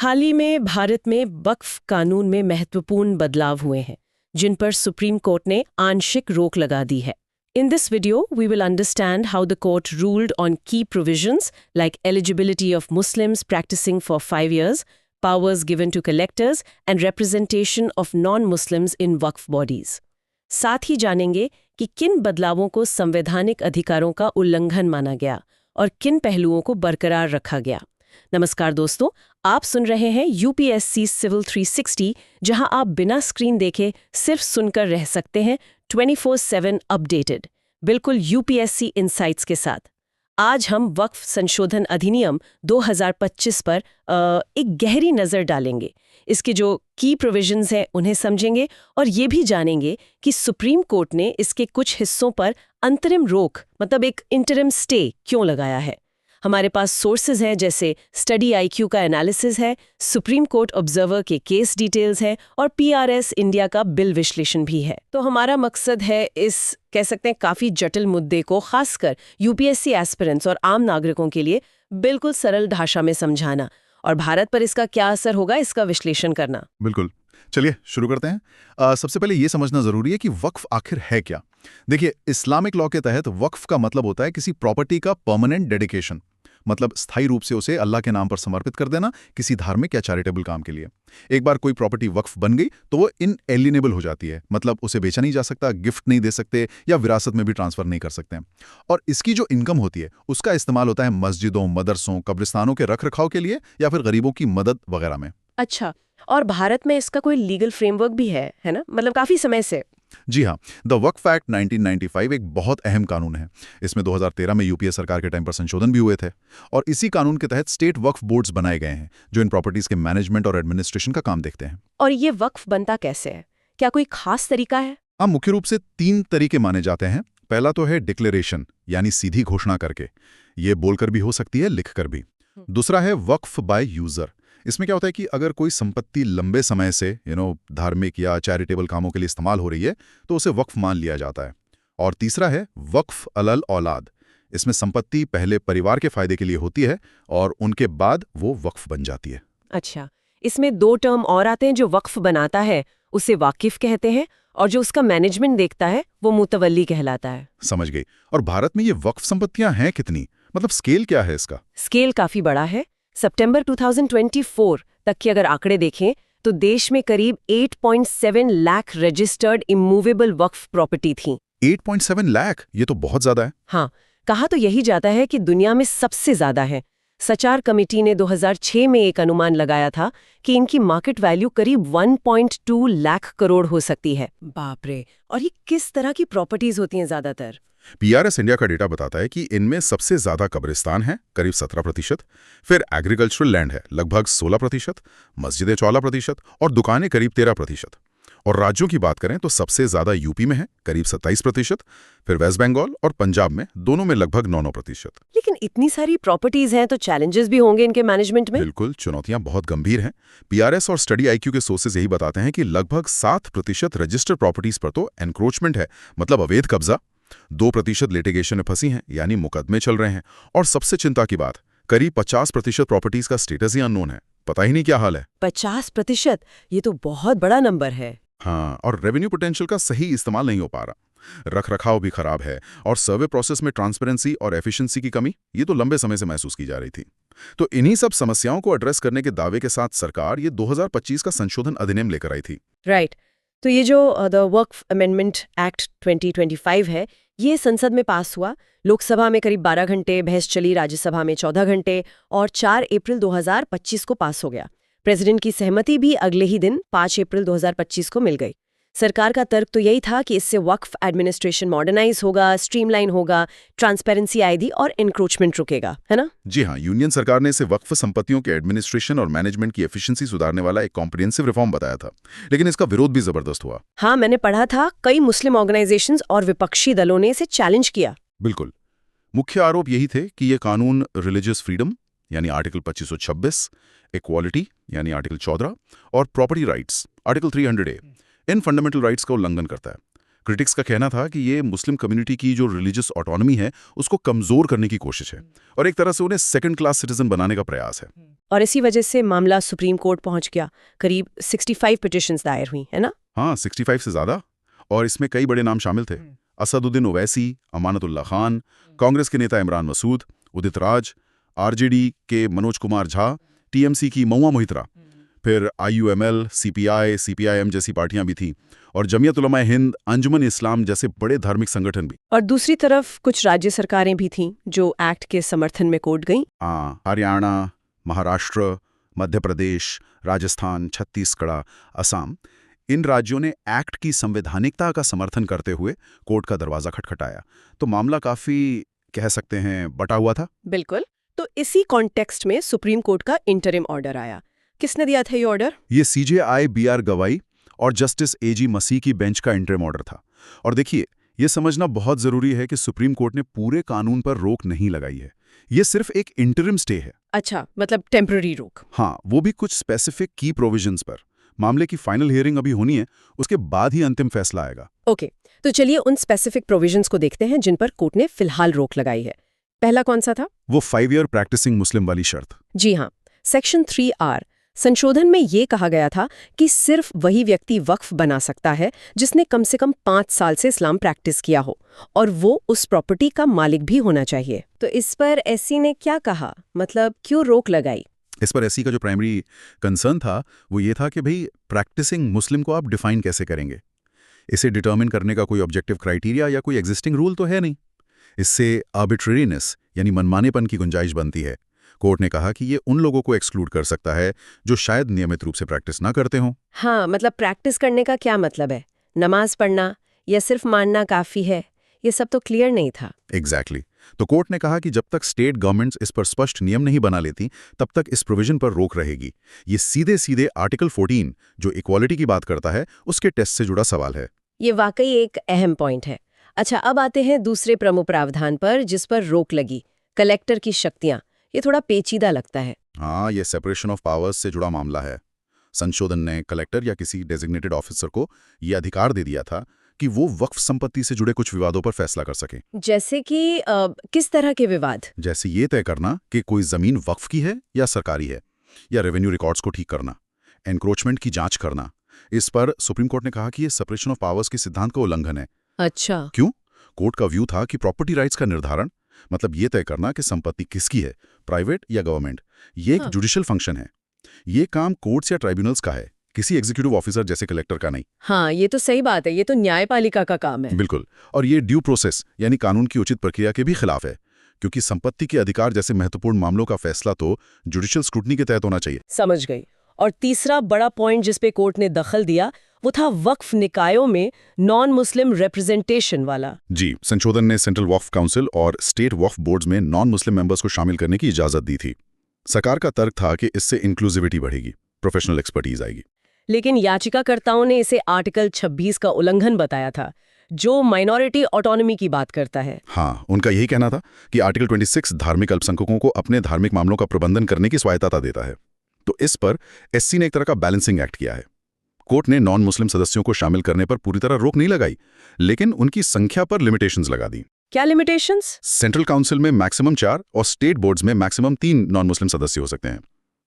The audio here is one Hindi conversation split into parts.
हाल ही में भारत में वक्फ कानून में महत्वपूर्ण बदलाव हुए हैं, जिन पर सुप्रीम कोर्ट ने आंशिक रोक लगा दी है। In this video, we will understand how the court ruled on key provisions like eligibility of Muslims practicing for 5 years, powers given to collectors, and representation of non-Muslims in waqf bodies. साथ ही जानेंगे कि किन बदलावों को संवैधानिक अधिकारों का उल्लंघन माना गया और किन पहलुओं को बरकरार रखा गया। नमस्कार दोस्तों, आप सुन रहे हैं यूपीएससी सिविल 360, जहां आप बिना स्क्रीन देखे सिर्फ सुनकर रह सकते हैं 24/7 अपडेटेड, बिल्कुल यूपीएससी इनसाइट्स के साथ। आज हम वक्फ संशोधन अधिनियम 2025 पर एक गहरी नज़र डालेंगे। इसके जो की प्रोविजंस हैं उन्हें समझेंगे और ये भी जानेंगे कि सुप्रीम कोर्ट ने इसके कुछ हिस्सों पर अंतरिम रोक मतलब एक इंटरिम स्टे क्यों लगाया है। हमारे पास सोर्सेज हैं जैसे स्टडी आईक्यू का एनालिसिस है, सुप्रीम कोर्ट ऑब्जर्वर के केस डिटेल्स हैं और पीआरएस इंडिया का बिल विश्लेषण भी है। तो हमारा मकसद है इस कह सकते हैं काफ़ी जटिल मुद्दे को खासकर यूपीएससी एस्पिरेंट्स और आम नागरिकों के लिए बिल्कुल सरल भाषा में समझाना और भारत पर इसका क्या असर होगा इसका विश्लेषण करना। बिल्कुल, चलिए शुरू करते हैं। सबसे पहले ये समझना जरूरी है कि वक्फ आखिर है क्या। देखिए, इस्लामिक लॉ के तहत वक्फ का मतलब होता है किसी प्रॉपर्टी का परमानेंट डेडिकेशन, मतलब स्थायी रूप से उसे अल्लाह के नाम पर समर्पित कर देना किसी धार्मिक या चैरिटेबल काम के लिए। एक बार कोई प्रॉपर्टी वक्फ बन गई तो वो इनएलिएनेबल हो जाती है, मतलब उसे बेचा नहीं जा सकता, गिफ्ट नहीं दे सकते या विरासत में भी ट्रांसफर नहीं कर सकते हैं। और इसकी जो इनकम होती है उसका इस्तेमाल होता है मस्जिदों, मदरसों, कब्रिस्तानों के रख रखाव के लिए या फिर गरीबों की मदद वगैरह में। अच्छा, और भारत में इसका कोई लीगल फ्रेमवर्क भी है ना, मतलब काफी समय से। जी हाँ, द वक्फ एक्ट 1995 एक बहुत अहम कानून है। इसमें 2013 में यूपीए सरकार के टाइम पर संशोधन भी हुए थे और इसी कानून के तहत स्टेट वक्फ बोर्ड्स बनाए गए हैं जो इन प्रॉपर्टीज के मैनेजमेंट और एडमिनिस्ट्रेशन का काम देखते हैं। और ये वक्फ बनता कैसे है? क्या कोई खास तरीका है? अब मुख्य रूप से 3 तरीके माने जाते हैं। पहला तो है डिक्लेरेशन, यानी सीधी घोषणा करके, ये बोलकर भी हो सकती है, लिखकर भी। दूसरा है वक्फ बाय यूजर। इसमें क्या होता है कि अगर कोई संपत्ति लंबे समय से धार्मिक या चैरिटेबल कामों के लिए इस्तेमाल हो रही है तो उसे वक्फ मान लिया जाता है। और तीसरा है वक्फ अलल औलाद। इसमें संपत्ति पहले परिवार के फायदे के लिए होती है और उनके बाद वो वक्फ बन जाती है। अच्छा, इसमें 2 टर्म और आते हैं। जो वक्फ बनाता है उसे वाकिफ कहते हैं और जो उसका मैनेजमेंट देखता है वो मुतवल्ली कहलाता है। समझ गई। और भारत में ये वक्फ संपत्तियां हैं कितनी, मतलब स्केल क्या है इसका? स्केल काफी बड़ा है। सितंबर 2024 तक के अगर आंकड़े देखें तो देश में करीब 8.7 लाख रजिस्टर्ड इमूवेबल वक्फ प्रॉपर्टी थी। 8.7 लाख, ये तो बहुत ज्यादा है। हाँ, कहा तो यही जाता है कि दुनिया में सबसे ज्यादा है। सचार कमेटी ने 2006 में एक अनुमान लगाया था कि इनकी मार्केट वैल्यू करीब 1.2 लाख करोड़ हो सकती है। बाप रे! और ये किस तरह की प्रॉपर्टीज होती हैं ज्यादातर? पीआरएस इंडिया का डेटा बताता है कि इनमें सबसे ज्यादा कब्रिस्तान है, करीब 17%, फिर एग्रीकल्चरल लैंड है लगभग 16%, मस्जिदें 14% और दुकानें करीब 13%। और राज्यों की बात करें तो सबसे ज्यादा यूपी में है, करीब 27%, फिर वेस्ट बंगाल और पंजाब में, दोनों में लगभग 9%। लेकिन इतनी सारी प्रॉपर्टीज हैं तो चैलेंजेस भी होंगे इनके मैनेजमेंट में? बिल्कुल, चुनौतियां बहुत गंभीर हैं। पीआरएस और स्टडी आईक्यू के सोर्सेज यही बताते हैं कि लगभग 7% रजिस्टर्ड प्रॉपर्टीज पर तो एनक्रोचमेंट है, मतलब अवैध कब्जा। 2% लिटिगेशन में फंसी हैं, यानी मुकदमे चल रहे हैं। और सबसे चिंता की बात, करीब 50% प्रॉपर्टीज का स्टेटस ही अननोन है, पता ही नहीं क्या हाल है। 50%? ये तो बहुत बड़ा नंबर है। हाँ, और रेवेन्यू पोटेंशियल का सही इस्तेमाल नहीं हो पा रहा। रख रखाव भी खराब है और सर्वे प्रोसेस में ट्रांसपेरेंसी और एफिशिएंसी की कमी, ये तो लंबे समय से महसूस की जा रही थी। तो इन्हीं सब समस्याओं को एड्रेस करने के दावे के साथ सरकार ये 2025 का संशोधन अधिनियम लेकर आई थी। राइट। तो ये जो द वक्फ अमेंडमेंट एक्ट 2025 है, ये संसद में पास हुआ। लोकसभा में करीब 12 घंटे बहस चली, राज्यसभा में 14 घंटे और 4 अप्रैल 2025 को पास हो गया। प्रेसिडेंट की सहमति भी अगले ही दिन 5 अप्रैल 2025 को मिल गई। सरकार का तर्क तो यही था कि इससे वक्फ एडमिनिस्ट्रेशन मॉडर्नाइज होगा, स्ट्रीमलाइन होगा, ट्रांसपेरेंसी आएगी और एनक्रोचमेंट रुकेगा, है ना? जी हाँ, यूनियन सरकार ने इसे वक्फ संपत्तियों के एडमिनिस्ट्रेशन और मैनेजमेंट की एफिशिएंसी सुधारने वाला एक कॉम्प्रिहेंसिव रिफॉर्म बताया था, लेकिन इसका विरोध भी जबरदस्त हुआ। हाँ, मैंने पढ़ा था कई मुस्लिम ऑर्गेनाइजेशंस और विपक्षी दलों ने इसे चैलेंज किया। बिल्कुल, मुख्य आरोप यही थे कि ये कानून रिलीजियस फ्रीडम यानी आर्टिकल 2526, इक्वालिटी यानी आर्टिकल 14 और प्रॉपर्टी राइट्स आर्टिकल 300A, इन फंडामेंटल राइट्स का उल्लंघन करता है। क्रिटिक्स का कहना था कि ये मुस्लिम कम्युनिटी की जो रिलीजियस ऑटोनॉमी है उसको कमजोर करने की कोशिश है और एक तरह से उन्हें सेकंड क्लास सिटीजन बनाने का प्रयास है। और इसी वजह से मामला सुप्रीम कोर्ट पहुंच गया। करीब 65 पिटिशंस दायर हुई, है ना? हाँ, 65 से ज्यादा, और इसमें कई बड़े नाम शामिल थे। असदुद्दीन ओवैसी, अमानतुल्लाह खान, कांग्रेस के नेता इमरान मसूद, उदित राज, आरजेडी के मनोज कुमार झा, टीएमसी की महुआ मोहित्रा, फिर आईयूएमएल, सीपीआई, सीपीआईएम जैसी पार्टियां भी थीं, और जमीयत उलमा हिंद, अंजुमन इस्लाम जैसे बड़े धार्मिक संगठन भी। और दूसरी तरफ कुछ राज्य सरकारें भी थीं जो एक्ट के समर्थन में कोर्ट गईं। हाँ, हरियाणा, महाराष्ट्र, मध्य प्रदेश, राजस्थान, छत्तीसगढ़, असम, इन राज्यों ने एक्ट की संवैधानिकता का समर्थन करते हुए कोर्ट का दरवाजा खटखटाया। तो मामला काफी, कह सकते हैं, बटा हुआ था। बिल्कुल। तो इसी कॉन्टेक्स्ट में सुप्रीम कोर्ट का इंटरिम ऑर्डर आया। किसने दिया था ये ऑर्डर? ये सीजेआई बीआर गवाई और जस्टिस एजी मसीह की बेंच का इंटरिम ऑर्डर था। और देखिए, ये समझना बहुत जरूरी है कि सुप्रीम कोर्ट ने पूरे कानून पर रोक नहीं लगाई है। ये सिर्फ एक इंटरिम स्टे है। अच्छा, मतलब टेम्पररी रोक। हाँ, वो भी कुछ स्पेसिफिक की प्रोविजंस पर। मामले की फाइनल हियरिंग अभी होनी है, उसके बाद ही अंतिम फैसला आएगा। ओके, तो चलिए उन स्पेसिफिक प्रोविजंस को देखते हैं जिन पर कोर्ट ने फिलहाल रोक लगाई है। पहला कौन सा था? वो 5 ईयर प्रैक्टिसिंग मुस्लिम वाली शर्त। जी हाँ, सेक्शन 3R संशोधन में ये कहा गया था कि सिर्फ वही व्यक्ति वक्फ बना सकता है जिसने कम से कम 5 साल से इस्लाम प्रैक्टिस किया हो, और वो उस प्रॉपर्टी का मालिक भी होना चाहिए। तो इस पर एससी ने क्या कहा, मतलब क्यों रोक लगाई? इस पर एससी का जो प्राइमरी कंसर्न था वो ये था कि भाई, प्रैक्टिसिंग मुस्लिम को आप डिफाइन कैसे करेंगे? इसे डिटर्मिन करने का कोई ऑब्जेक्टिव क्राइटेरिया या कोई एग्जिस्टिंग रूल तो है नहीं। इससे आर्बिट्रेरीनेस यानी मनमानेपन की गुंजाइश बनती है। कोर्ट ने कहा कि ये उन लोगों को एक्सक्लूड कर सकता है जो शायद नियमित रूप से प्रैक्टिस ना करते हों। हाँ, मतलब प्रैक्टिस करने का क्या मतलब है? नमाज पढ़ना या सिर्फ मानना काफी है? ये सब तो क्लियर नहीं था। एग्जैक्टली। तो कोर्ट ने कहा कि जब तक स्टेट गवर्नमेंट्स इस पर स्पष्ट नियम नहीं बना लेती तब तक इस प्रोविजन पर रोक रहेगी। ये सीधे सीधे आर्टिकल 14 जो इक्वालिटी की बात करता है उसके टेस्ट से जुड़ा सवाल है। ये वाकई एक अहम पॉइंट है। अच्छा, अब आते हैं दूसरे प्रमुख प्रावधान पर जिस पर रोक लगी, कलेक्टर की शक्तियां। ये थोड़ा पेचीदा लगता है। हाँ, ये सेपरेशन ऑफ पावर्स से जुड़ा मामला है। संशोधन ने कलेक्टर या किसी डेजिग्नेटेड ऑफिसर को ये अधिकार दे दिया था कि वो वक्फ संपत्ति से जुड़े कुछ विवादों पर फैसला कर सके। जैसे कि किस तरह के विवाद? जैसे ये तय करना कि कोई जमीन वक्फ की है या सरकारी है, या रेवेन्यू रिकॉर्ड्स को ठीक करना, एनक्रोचमेंट की जांच करना। इस पर सुप्रीम कोर्ट ने कहा कि ये सेपरेशन ऑफ पावर्स के सिद्धांत का उल्लंघन है। अच्छा, क्यों? कोर्ट का व्यू था कि प्रॉपर्टी राइट्स का निर्धारण, मतलब ये तय करना कि संपत्ति किसकी है, प्राइवेट या गवर्नमेंट, ये एक जुडिशियल फंक्शन है। ये काम कोर्ट्स या ट्राइब्यूनल्स का है, किसी एग्जीक्यूटिव ऑफिसर जैसे कलेक्टर का नहीं। हाँ, ये तो सही बात है। ये तो न्यायपालिका का काम है। बिल्कुल। और ये ड्यू प्रोसेस यानी कानून की उचित प्रक्रिया के भी खिलाफ है, क्योंकि संपत्ति के अधिकार जैसे महत्वपूर्ण मामलों का फैसला तो जुडिशियल स्क्रूटनी के तहत होना चाहिए। समझ गई। और तीसरा बड़ा पॉइंट जिस पे कोर्ट ने दखल दिया वो था वक्फ निकायों में नॉन मुस्लिम रिप्रेजेंटेशन वाला। जी, संशोधन ने सेंट्रल वक्फ काउंसिल और स्टेट वक्फ बोर्ड्स में नॉन मुस्लिम मेंबर्स को शामिल करने की इजाजत दी थी। सरकार का तर्क था कि इससे इंक्लूसिविटी बढ़ेगी, प्रोफेशनल एक्सपर्टीज आएगी। लेकिन याचिकाकर्ताओं ने इसे आर्टिकल 26 का उल्लंघन बताया था, जो माइनॉरिटी ऑटोनॉमी की बात करता है। हाँ, उनका यही कहना था कि आर्टिकल 26 धार्मिक अल्पसंख्यकों को अपने धार्मिक मामलों का प्रबंधन करने की स्वायत्तता देता है। तो इस पर एससी ने एक तरह का बैलेंसिंग एक्ट किया है। कोर्ट ने नॉन मुस्लिम सदस्यों को शामिल करने पर पूरी तरह रोक नहीं लगाई, लेकिन उनकी संख्या पर लिमिटेशंस लगा दी। क्या लिमिटेशंस? सेंट्रल काउंसिल में मैक्सिमम 4 और स्टेट बोर्ड्स में मैक्सिमम 3 नॉन मुस्लिम सदस्य हो सकते हैं।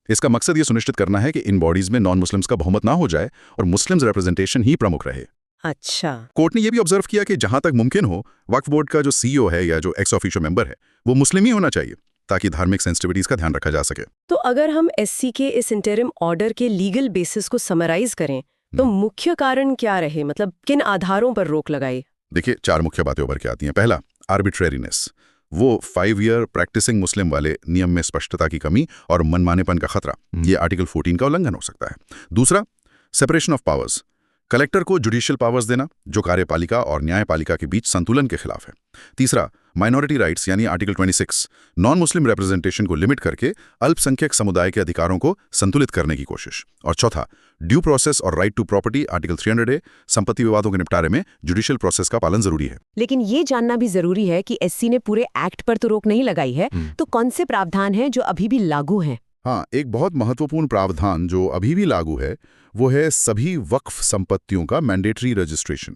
इसका मकसद ये सुनिश्चित करना है कि इन बॉडीज में नॉन मुस्लिम्स का बहुमत ना हो जाए और मुस्लिम्स रिप्रेजेंटेशन ही प्रमुख रहे। अच्छा। कोर्ट ने यह भी ऑब्जर्व किया कि जहां तक मुमकिन हो, वक्फ बोर्ड का जो सीईओ है या जो एक्स ऑफिशियो मेंबर है वो मुस्लिम ही होना चाहिए, ताकि धार्मिक सेंसिटिविटीज का ध्यान रखा जा सके। तो अगर हम एससी के इस इंटरिम ऑर्डर के लीगल बेसिस को समराइज करें तो मुख्य कारण क्या रहे, मतलब किन आधारों पर रोक लगाई? देखिए, 4 मुख्य बातें उभर के आती हैं। पहला, आर्बिट्रेरीनेस, वो 5 ईयर प्रैक्टिसिंग मुस्लिम वाले नियम में स्पष्टता की कमी और मनमानेपन का खतरा, ये आर्टिकल 14 का उल्लंघन हो सकता है। दूसरा, सेपरेशन ऑफ पावर्स, कलेक्टर को जुडिशियल पावर्स देना जो कार्यपालिका और न्यायपालिका के बीच संतुलन के खिलाफ है। तीसरा, माइनॉरिटी राइट्स यानी आर्टिकल 26, नॉन मुस्लिम रिप्रेजेंटेशन को लिमिट करके अल्पसंख्यक समुदाय के अधिकारों को संतुलित करने की कोशिश। और चौथा, ड्यू प्रोसेस और right to property article 300A, संपत्ति विवादों के निपटारे में जुडिशियल प्रोसेस का पालन जरूरी है। लेकिन ये जानना भी जरूरी है कि एससी ने पूरे एक्ट पर तो रोक नहीं लगाई है, तो कौन से प्रावधान हैं जो अभी भी लागू हैं? हाँ, एक बहुत महत्वपूर्ण प्रावधान जो अभी भी लागू है वो है सभी वक्फ संपत्तियों का मैंडेटरी रजिस्ट्रेशन।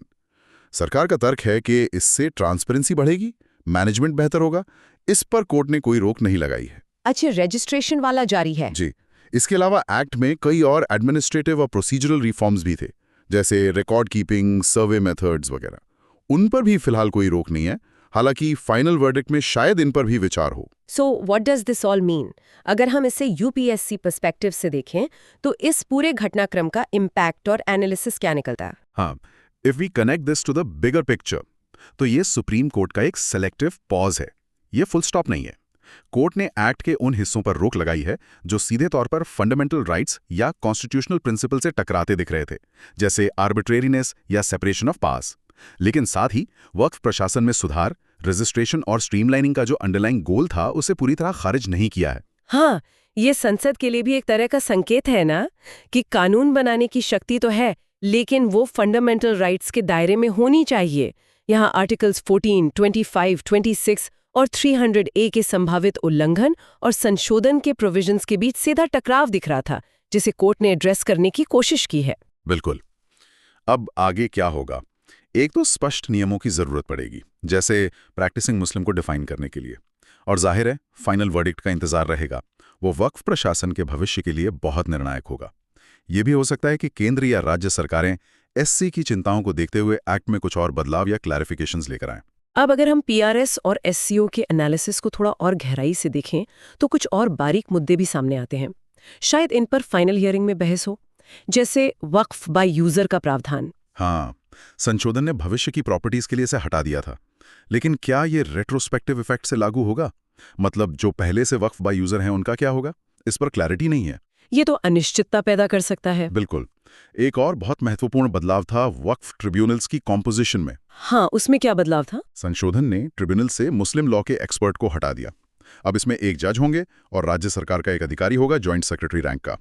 सरकार का तर्क है कि इससे ट्रांसपेरेंसी बढ़ेगी, मैनेजमेंट बेहतर होगा। इस पर कोर्ट ने कोई रोक नहीं लगाई है। अच्छा, रजिस्ट्रेशन वाला जारी है। जी, इसके अलावा एक्ट में कई और एडमिनिस्ट्रेटिव और प्रोसीजरल रिफॉर्म्स भी थे, जैसे रिकॉर्ड कीपिंग, सर्वे मेथड्स वगैरह। उन पर भी फिलहाल कोई रोक नहीं है, हालांकि फाइनल वर्डिक्ट में शायद इन पर भी विचार हो। So what does this all mean? अगर हम इसे यूपीएससी पर्सपेक्टिव से देखें तो इस पूरे घटनाक्रम का इम्पैक्ट और एनालिसिस क्या निकलता है? हाँ, if we connect this to the bigger picture, तो ये सुप्रीम कोर्ट का एक सेलेक्टिव पॉज है। ये फुल स्टॉप नहीं है। कोर्ट ने एक्ट के उन हिस्सों पर रोक लगाई है जो सीधे तौर पर फंडामेंटल राइट्स या कॉन्स्टिट्यूशनल प्रिंसिपल से टकराते दिख रहे थे, जैसे आर्बिट्रेरीनेस या सेपरेशन ऑफ पावर्स। लेकिन साथ ही वक्फ प्रशासन में सुधार, रजिस्ट्रेशन और स्ट्रीमलाइनिंग का जो अंडरलाइंग गोल था, उसे पूरी तरह खारिज नहीं किया है। हाँ, ये संसद के लिए भी एक तरह का संकेत है ना, कि कानून बनाने की शक्ति तो है, लेकिन वो फंडामेंटल राइट्स के दायरे में होनी चाहिए। यहाँ आर्टिकल्स 14, 25, 26 और 300A के संभावित उल्लंघन और संशोधन के प्रोविजंस के बीच सीधा टकराव दिख रहा था, जिसे कोर्ट ने एड्रेस करने की कोशिश की है। बिल्कुल। अब आगे क्या होगा? एक तो स्पष्ट नियमों की जरूरत पड़ेगी, जैसे प्रैक्टिसिंग मुस्लिम को डिफाइन करने के लिए, और जाहिर है फाइनल वर्डिक्ट का इंतजार रहेगा। वो वक्फ प्रशासन के भविष्य के लिए बहुत निर्णायक होगा। ये भी हो सकता है कि केंद्र या राज्य सरकारें एससी की चिंताओं को देखते हुए एक्ट में कुछ और बदलाव या क्लैरिफिकेशंस लेकर आएं। अब अगर हम पीआरएस और एससीओ के एनालिसिस को थोड़ा और गहराई से देखें तो कुछ और बारीक मुद्दे भी सामने आते हैं। शायद इन पर फाइनल हियरिंग में बहस हो, जैसे वक्फ बाय यूजर का प्रावधान। हाँ, संशोधन ने भविष्य की प्रॉपर्टीज के लिए इसे हटा दिया था, लेकिन क्या ये रेट्रोस्पेक्टिव इफेक्ट से लागू होगा? मतलब जो पहले से वक्फ बाय यूजर हैं उनका क्या होगा? इस पर क्लैरिटी नहीं है। ये तो अनिश्चितता पैदा कर सकता है। बिल्कुल। एक और बहुत महत्वपूर्ण बदलाव था वक्फ ट्रिब्यूनल्स की कॉम्पोजिशन में। हाँ, उसमें क्या बदलाव था? संशोधन ने ट्रिब्यूनल से मुस्लिम लॉ के एक्सपर्ट को हटा दिया। अब इसमें एक जज होंगे और राज्य सरकार का एक अधिकारी होगा, जॉइंट सेक्रेटरी रैंक का।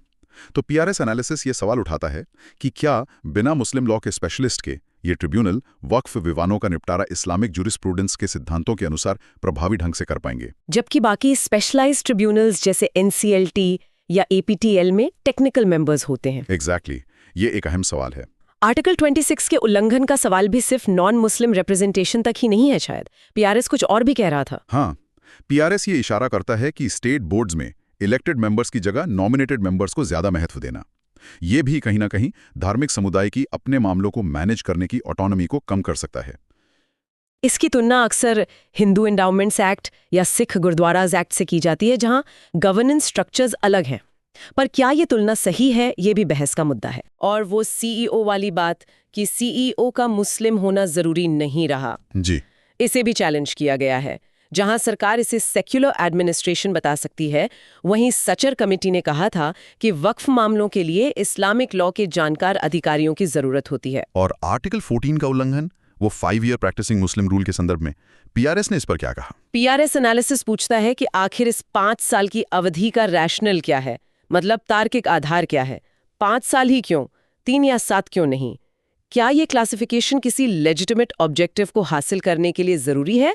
तो पीआरएस एनालिसिस ये सवाल उठाता है कि क्या बिना मुस्लिम लॉ के स्पेशलिस्ट के ये ट्रिब्यूनल वक्फ विवादों का निपटारा इस्लामिक जूरिस्प्रूडेंस के सिद्धांतों के अनुसार प्रभावी ढंग से कर पाएंगे, जबकि बाकी स्पेशलाइज्ड ट्रिब्यूनल्स जैसे एनसीएलटी या एपीटीएल में टेक्निकल मेंबर्स होते हैं। एग्जैक्टली, ये एक अहम सवाल है। आर्टिकल 26 के उल्लंघन का सवाल भी सिर्फ नॉन मुस्लिम रिप्रेजेंटेशन तक ही नहीं है। शायद पीआरएस कुछ और भी कह रहा था। हाँ, पीआरएस ये इशारा करता है कि स्टेट बोर्ड्स में इलेक्टेड मेंबर्स की जगह नॉमिनेटेड मेंबर्स को ज्यादा महत्व देना, ये भी कहीं ना कहीं धार्मिक समुदाय की अपने मामलों को मैनेज करने की ऑटोनॉमी को कम कर सकता है। इसकी तुलना अक्सर हिंदू एंडाउमेंट्स एक्ट या सिख गुरुद्वाराज एक्ट से की जाती है, जहां गवर्नेंस स्ट्रक्चर्स अलग हैं। पर क्या ये तुलना सही है, ये भी बहस का मुद्दा है। और वो सीईओ वाली बात कि सीईओ का मुस्लिम होना जरूरी नहीं रहा, जी, इसे भी चैलेंज किया गया है। जहां सरकार इसे सेक्युलर एडमिनिस्ट्रेशन बता सकती है, वहीं सचर कमेटी ने कहा था कि वक्फ मामलों के लिए इस्लामिक लॉ के जानकार अधिकारियों की जरूरत होती है। और आर्टिकल 14 का उल्लंघन, वो 5 ईयर प्रैक्टिसिंग मुस्लिम रूल के संदर्भ में पीआरएस ने इस पर क्या कहा? पीआरएस एनालिसिस पूछता है कि आखिर इस 5 साल की अवधि का रैशनल क्या है, मतलब तार्किक आधार क्या है? 5 साल ही क्यों, 3 या 7 क्यों नहीं? क्या ये क्लासिफिकेशन किसी लेजिटिमेट ऑब्जेक्टिव को हासिल करने के लिए जरूरी है,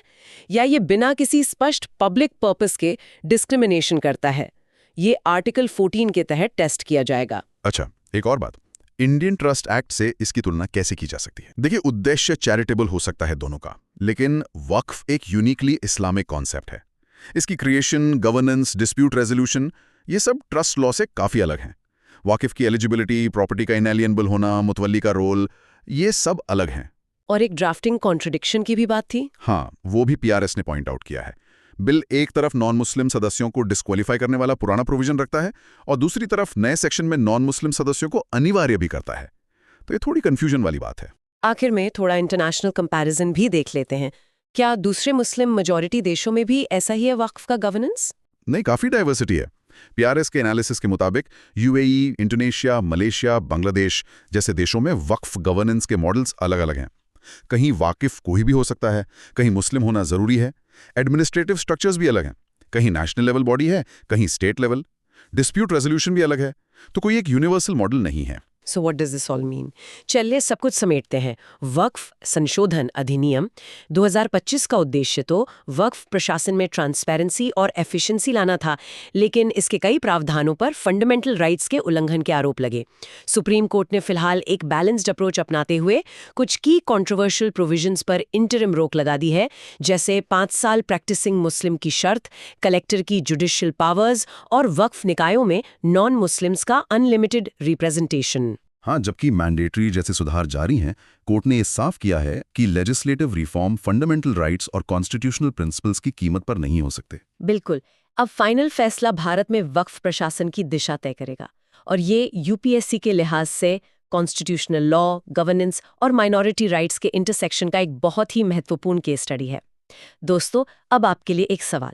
या ये बिना किसी स्पष्ट पब्लिक पर्पस के डिस्क्रिमिनेशन करता है? ये आर्टिकल 14 के तहत टेस्ट किया जाएगा। अच्छा, एक और बात, इंडियन ट्रस्ट एक्ट से इसकी तुलना कैसे की जा सकती है? देखिए, उद्देश्य चैरिटेबल हो सकता है दोनों का, लेकिन वक्फ एक यूनिकली इस्लामिक कॉन्सेप्ट है। इसकी क्रिएशन, गवर्नेंस, डिस्प्यूट रेजोल्यूशन, ये सब ट्रस्ट लॉ से काफी अलग हैं। वाकिफ की एलिजिबिलिटी, प्रॉपर्टी का इनएलिएनेबल होना, मुतवल्ली का रोल, ये सब अलग हैं। और एक ड्राफ्टिंग कॉन्ट्रडिक्शन की भी बात थी। हाँ, वो भी पीआरएस ने पॉइंट आउट किया है। बिल एक तरफ नॉन मुस्लिम सदस्यों को डिस्क्वालीफाई करने वाला पुराना प्रोविजन रखता है और दूसरी तरफ नए सेक्शन में नॉन मुस्लिम सदस्यों को अनिवार्य भी करता है। तो ये थोड़ी कंफ्यूजन वाली बात है। आखिर में थोड़ा इंटरनेशनल कंपैरिजन भी देख लेते हैं। क्या दूसरे मुस्लिम मेजॉरिटी देशों में भी ऐसा ही है वक्फ का गवर्नेंस? नहीं, काफी डाइवर्सिटी है। पीआरएस के एनालिसिस के मुताबिक यूएई, इंडोनेशिया, मलेशिया, बांग्लादेश जैसे देशों में वक्फ गवर्नेंस के मॉडल्स अलग-अलग हैं। कहीं वाकिफ कोई भी हो सकता है, कहीं मुस्लिम होना जरूरी है। एडमिनिस्ट्रेटिव स्ट्रक्चर्स भी अलग हैं, कहीं नेशनल लेवल बॉडी है, कहीं स्टेट लेवल। डिस्प्यूट रेजोल्यूशन भी अलग है। तो कोई एक यूनिवर्सल मॉडल नहीं है। So what does this all mean? चलिए सब कुछ समेटते हैं। वक्फ संशोधन अधिनियम 2025 का उद्देश्य तो वक्फ प्रशासन में ट्रांसपेरेंसी और एफिशिएंसी लाना था, लेकिन इसके कई प्रावधानों पर फंडामेंटल राइट्स के उल्लंघन के आरोप लगे। सुप्रीम कोर्ट ने फिलहाल एक बैलेंस्ड अप्रोच अपनाते हुए कुछ की कंट्रोवर्शियल प्रोविजंस पर इंटरिम रोक लगा दी है, जैसे 5 साल प्रैक्टिसिंग मुस्लिम की शर्त, कलेक्टर की जुडिशियल पावर्स और वक्फ निकायों में नॉन मुस्लिम्स का अनलिमिटेड रिप्रेजेंटेशन। हाँ, जबकि मैंडेटरी जैसे सुधार जारी हैं, कोर्ट ने ये साफ किया है कि लेजिस्लेटिव रिफॉर्म फंडामेंटल राइट्स और कॉन्स्टिट्यूशनल प्रिंसिपल्स की कीमत पर नहीं हो सकते। बिल्कुल। अब फाइनल फैसला भारत में वक्फ प्रशासन की दिशा तय करेगा, और ये यूपीएससी के लिहाज से कॉन्स्टिट्यूशनल लॉ, गवर्नेंस और माइनॉरिटी राइट्स के इंटरसेक्शन का एक बहुत ही महत्वपूर्ण केस स्टडी है। दोस्तों, अब आपके लिए एक सवाल।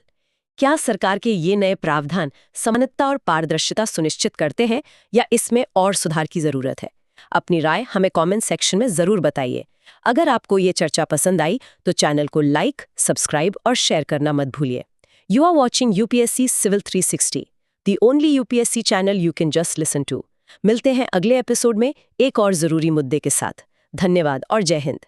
क्या सरकार के ये नए प्रावधान समानता और पारदर्शिता सुनिश्चित करते हैं, या इसमें और सुधार की जरूरत है? अपनी राय हमें कमेंट सेक्शन में जरूर बताइए। अगर आपको ये चर्चा पसंद आई तो चैनल को लाइक, सब्सक्राइब और शेयर करना मत भूलिए। You are watching UPSC civil 360, the only UPSC channel you can just listen to. मिलते हैं अगले एपिसोड में एक और जरूरी मुद्दे के साथ। धन्यवाद और जय हिंद।